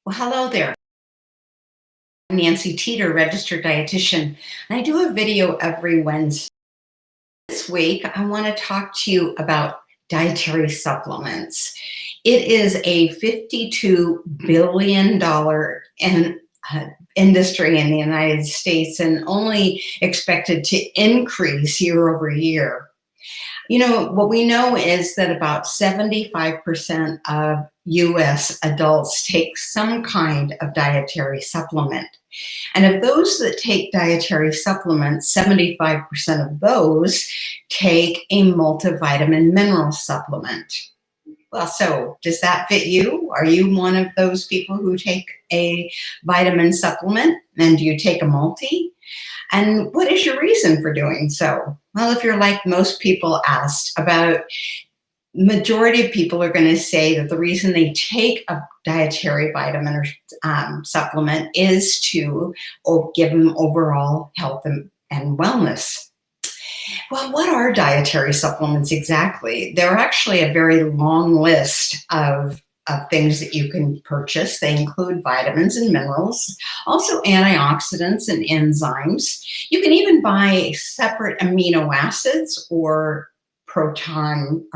Well, hello there. I'm Nancy Teeter, registered dietitian, and I do a video every Wednesday. This week, I want to talk to you about dietary supplements. It is a $52 billion industry in the United States and only expected to increase year over year. What we know is that about 75% of US adults take some kind of dietary supplement. And of those that take dietary supplements, 75% of those take a multivitamin mineral supplement. Well, so does that fit you? Are you one of those people who take a vitamin supplement? And do you take a multi? And what is your reason for doing so? Well, if you're like most people asked, about majority of people are going to say that the reason they take a dietary vitamin or supplement is to give them overall health and wellness. Well, what are dietary supplements exactly? They're actually a very long list of things that you can purchase. They include vitamins and minerals, also antioxidants and enzymes. You can even buy separate amino acids or protein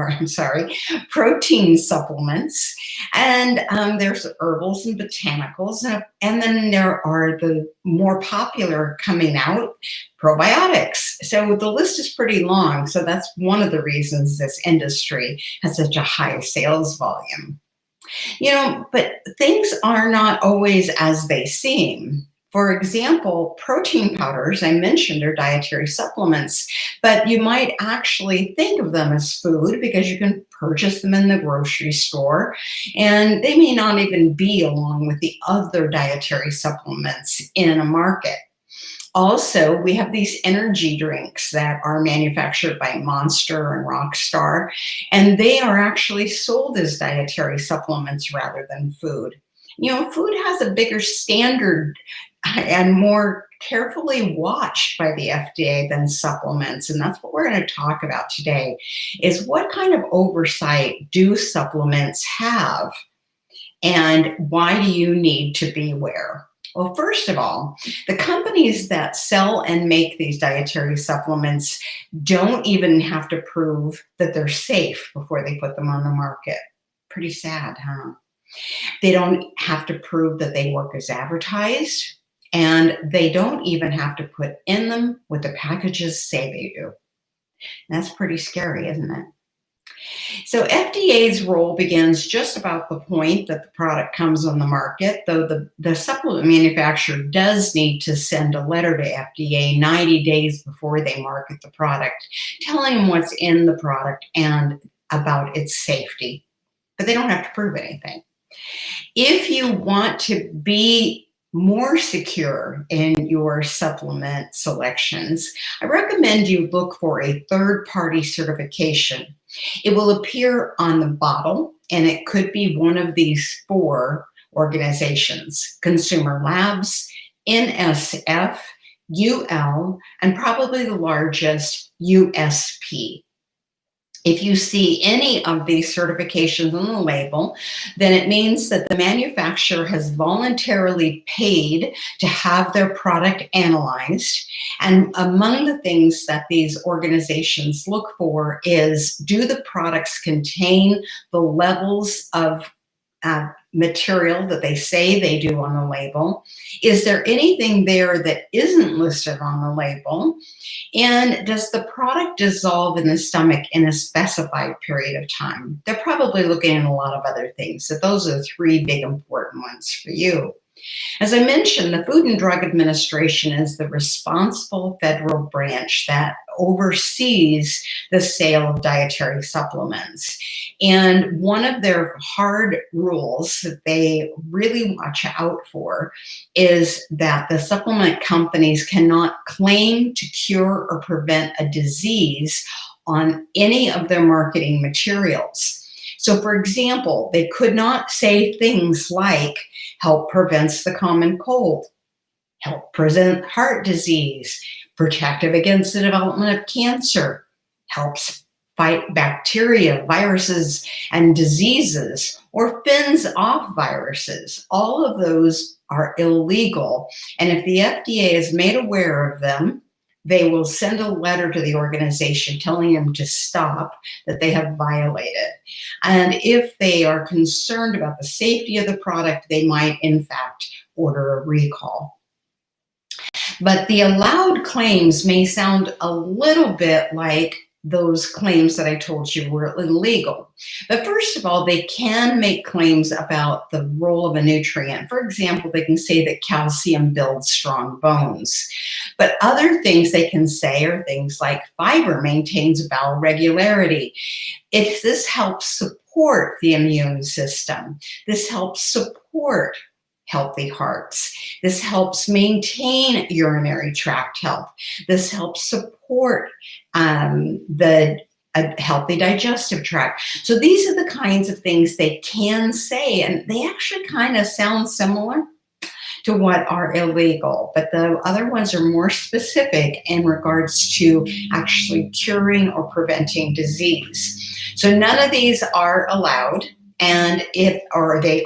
supplements. And there's herbals and botanicals. And then there are the more popular coming out, probiotics. So the list is pretty long. So that's one of the reasons this industry has such a high sales volume. But things are not always as they seem. For example, protein powders, I mentioned, are dietary supplements, but you might actually think of them as food because you can purchase them in the grocery store, and they may not even be along with the other dietary supplements in a market. Also, we have these energy drinks that are manufactured by Monster and Rockstar, and they are actually sold as dietary supplements rather than food. Food has a bigger standard and more carefully watched by the FDA than supplements, and that's what we're going to talk about today, is what kind of oversight do supplements have, and why do you need to beware? Well, first of all, the companies that sell and make these dietary supplements don't even have to prove that they're safe before they put them on the market. Pretty sad, huh? They don't have to prove that they work as advertised, and they don't even have to put in them what the packages say they do. That's pretty scary, isn't it? So FDA's role begins just about the point that the product comes on the market, though the supplement manufacturer does need to send a letter to FDA 90 days before they market the product, telling them what's in the product and about its safety. But they don't have to prove anything. If you want to be more secure in your supplement selections, I recommend you look for a third-party certification. It will appear on the bottle, and it could be one of these four organizations: Consumer Labs, NSF, UL, and probably the largest, USP. If you see any of these certifications on the label, then it means that the manufacturer has voluntarily paid to have their product analyzed. And among the things that these organizations look for is, do the products contain the levels of material that they say they do on the label? Is there anything there that isn't listed on the label? And does the product dissolve in the stomach in a specified period of time? They're probably looking at a lot of other things. So those are the three big important ones for you. As I mentioned, the Food and Drug Administration is the responsible federal branch that oversees the sale of dietary supplements. And one of their hard rules that they really watch out for is that the supplement companies cannot claim to cure or prevent a disease on any of their marketing materials. So, for example, they could not say things like help prevents the common cold, help prevent heart disease, protective against the development of cancer, helps fight bacteria, viruses, and diseases, or fends off viruses. All of those are illegal. And if the FDA is made aware of them, they will send a letter to the organization telling them to stop, that they have violated. And if they are concerned about the safety of the product, they might, in fact, order a recall. But the allowed claims may sound a little bit like those claims that I told you were illegal. But first of all, they can make claims about the role of a nutrient. For example, they can say that calcium builds strong bones. But other things they can say are things like fiber maintains bowel regularity. If this helps support the immune system, this helps support healthy hearts. This helps maintain urinary tract health. This helps support the healthy digestive tract. So these are the kinds of things they can say, and they actually kind of sound similar to what are illegal, but the other ones are more specific in regards to actually curing or preventing disease. So none of these are allowed. And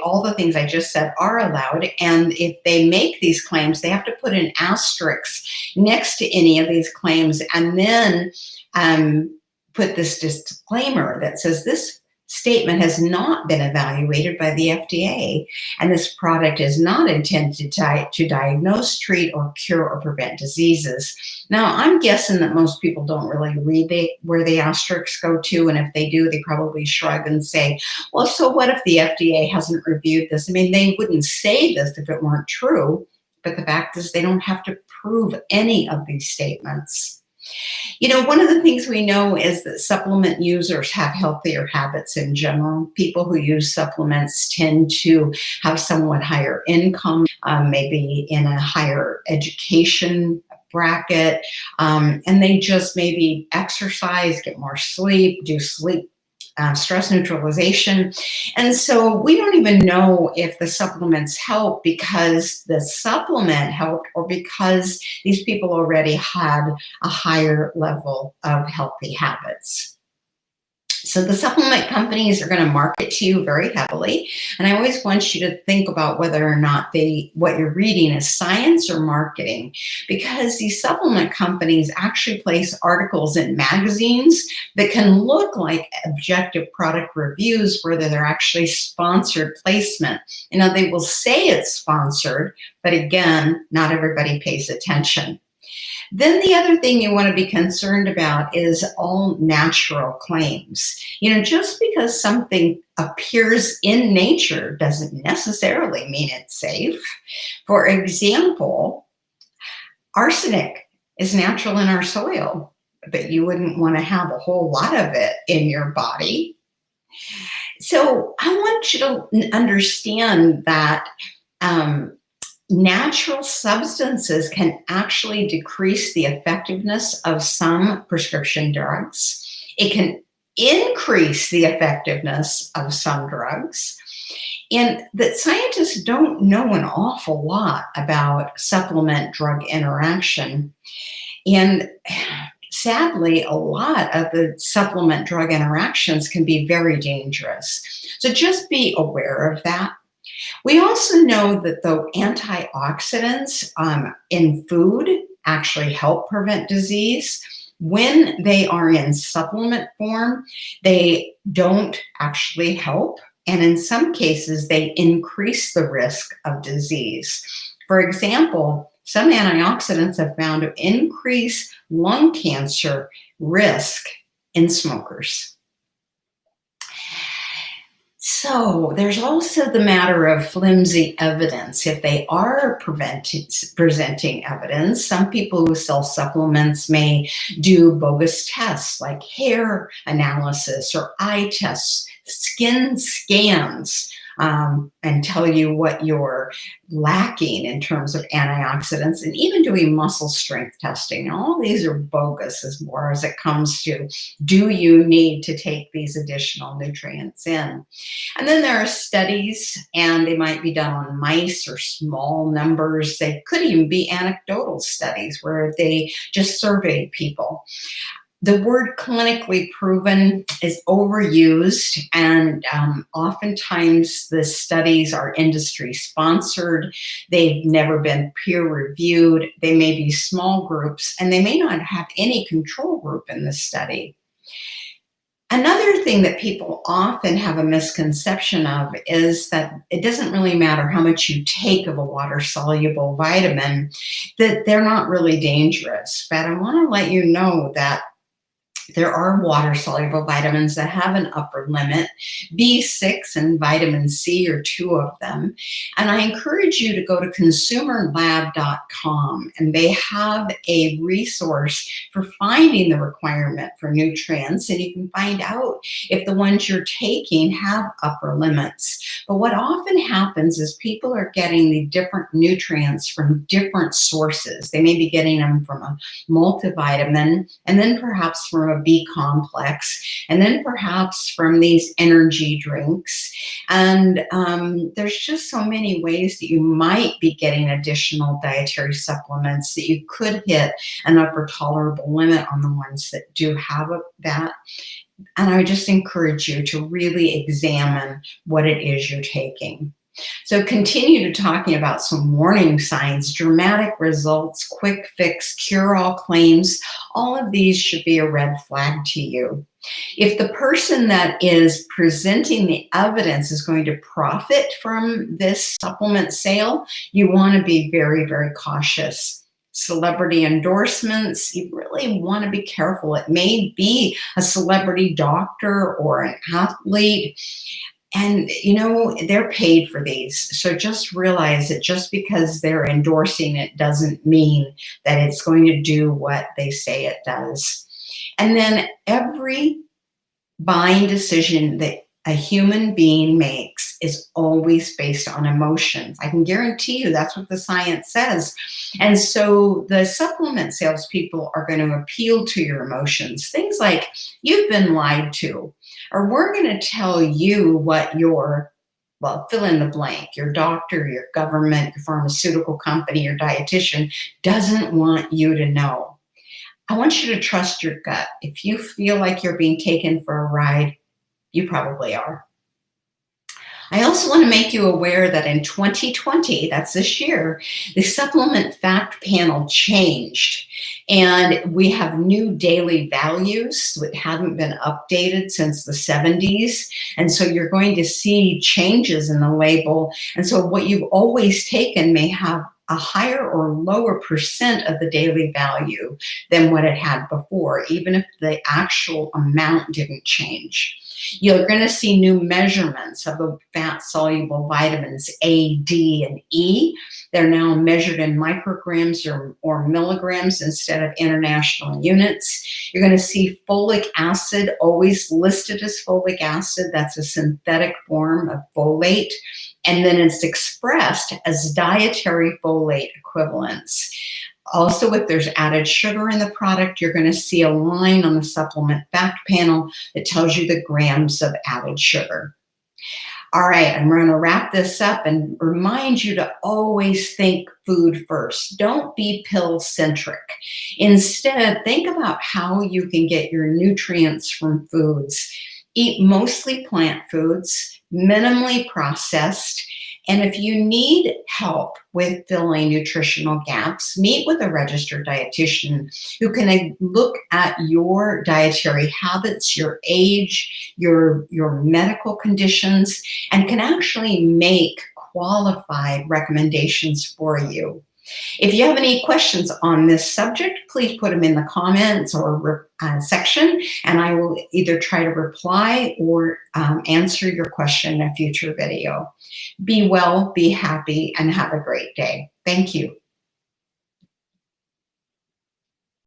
all the things I just said are allowed. And if they make these claims, they have to put an asterisk next to any of these claims, and then put this disclaimer that says this statement has not been evaluated by the FDA, and this product is not intended to diagnose, treat, or cure or prevent diseases. Now, I'm guessing that most people don't really read where the asterisks go to, and if they do, they probably shrug and say, well, so what if the FDA hasn't reviewed this? I mean, they wouldn't say this if it weren't true, but the fact is they don't have to prove any of these statements. You know, one of the things we know is that supplement users have healthier habits in general. People who use supplements tend to have somewhat higher income, maybe in a higher education bracket, and they just maybe exercise, get more sleep, do sleep stress neutralization. And so we don't even know if the supplements help because the supplement helped or because these people already had a higher level of healthy habits. So the supplement companies are going to market to you very heavily. And I always want you to think about whether or not what you're reading is science or marketing, because these supplement companies actually place articles in magazines that can look like objective product reviews, whether they're actually sponsored placement. You know, they will say it's sponsored, but again, not everybody pays attention. Then the other thing you want to be concerned about is all natural claims. You know, just because something appears in nature doesn't necessarily mean it's safe. For example, arsenic is natural in our soil, but you wouldn't want to have a whole lot of it in your body. So I want you to understand that natural substances can actually decrease the effectiveness of some prescription drugs. It can increase the effectiveness of some drugs. And that scientists don't know an awful lot about supplement drug interaction. And sadly, a lot of the supplement drug interactions can be very dangerous. So just be aware of that. We also know that the antioxidants in food actually help prevent disease. When they are in supplement form, they don't actually help. And in some cases, they increase the risk of disease. For example, some antioxidants have found to increase lung cancer risk in smokers. So there's also the matter of flimsy evidence. If they are presenting evidence, some people who sell supplements may do bogus tests like hair analysis or eye tests, skin scans, and tell you what you're lacking in terms of antioxidants, and even doing muscle strength testing. All these are bogus as far as it comes to, do you need to take these additional nutrients in? And then there are studies, and they might be done on mice or small numbers. They could even be anecdotal studies where they just surveyed people. The word clinically proven is overused, and oftentimes the studies are industry sponsored. They've never been peer reviewed. They may be small groups, and they may not have any control group in the study. Another thing that people often have a misconception of is that it doesn't really matter how much you take of a water soluble vitamin, that they're not really dangerous. But I want to let you know that there are water soluble vitamins that have an upper limit. B6 and vitamin C are two of them. And I encourage you to go to consumerlab.com, and they have a resource for finding the requirement for nutrients. And you can find out if the ones you're taking have upper limits. But what often happens is people are getting the different nutrients from different sources. They may be getting them from a multivitamin, and then perhaps from a B complex, and then perhaps from these energy drinks. And there's just so many ways that you might be getting additional dietary supplements that you could hit an upper tolerable limit on the ones that do have that. And I would just encourage you to really examine what it is you're taking. So continue to talking about some warning signs, dramatic results, quick fix, cure-all claims. All of these should be a red flag to you. If the person that is presenting the evidence is going to profit from this supplement sale, you want to be very, very cautious. Celebrity endorsements, you really want to be careful. It may be a celebrity doctor or an athlete. And, they're paid for these. So just realize that just because they're endorsing it doesn't mean that it's going to do what they say it does. And then every buying decision that a human being makes is always based on emotions. I can guarantee you that's what the science says. And so the supplement salespeople are going to appeal to your emotions. Things like, you've been lied to, or we're going to tell you what fill in the blank, your doctor, your government, your pharmaceutical company, your dietitian doesn't want you to know. I want you to trust your gut. If you feel like you're being taken for a ride, you probably are. I also want to make you aware that in 2020, that's this year, the supplement fact panel changed, and we have new daily values that haven't been updated since the 70s. And so you're going to see changes in the label. And so what you've always taken may have a higher or lower percent of the daily value than what it had before, even if the actual amount didn't change. You're going to see new measurements of the fat-soluble vitamins A, D, and E. They're now measured in micrograms or milligrams instead of international units. You're going to see folic acid always listed as folic acid. That's a synthetic form of folate. And then it's expressed as dietary folate equivalents. Also, if there's added sugar in the product, you're going to see a line on the supplement fact panel that tells you the grams of added sugar. All right, I'm going to wrap this up and remind you to always think food first. Don't be pill-centric. Instead, think about how you can get your nutrients from foods. Eat mostly plant foods, minimally processed. And if you need help with filling nutritional gaps, meet with a registered dietitian who can look at your dietary habits, your age, your medical conditions, and can actually make qualified recommendations for you. If you have any questions on this subject, please put them in the comments or section, and I will either try to reply or answer your question in a future video. Be well, be happy, and have a great day. Thank you.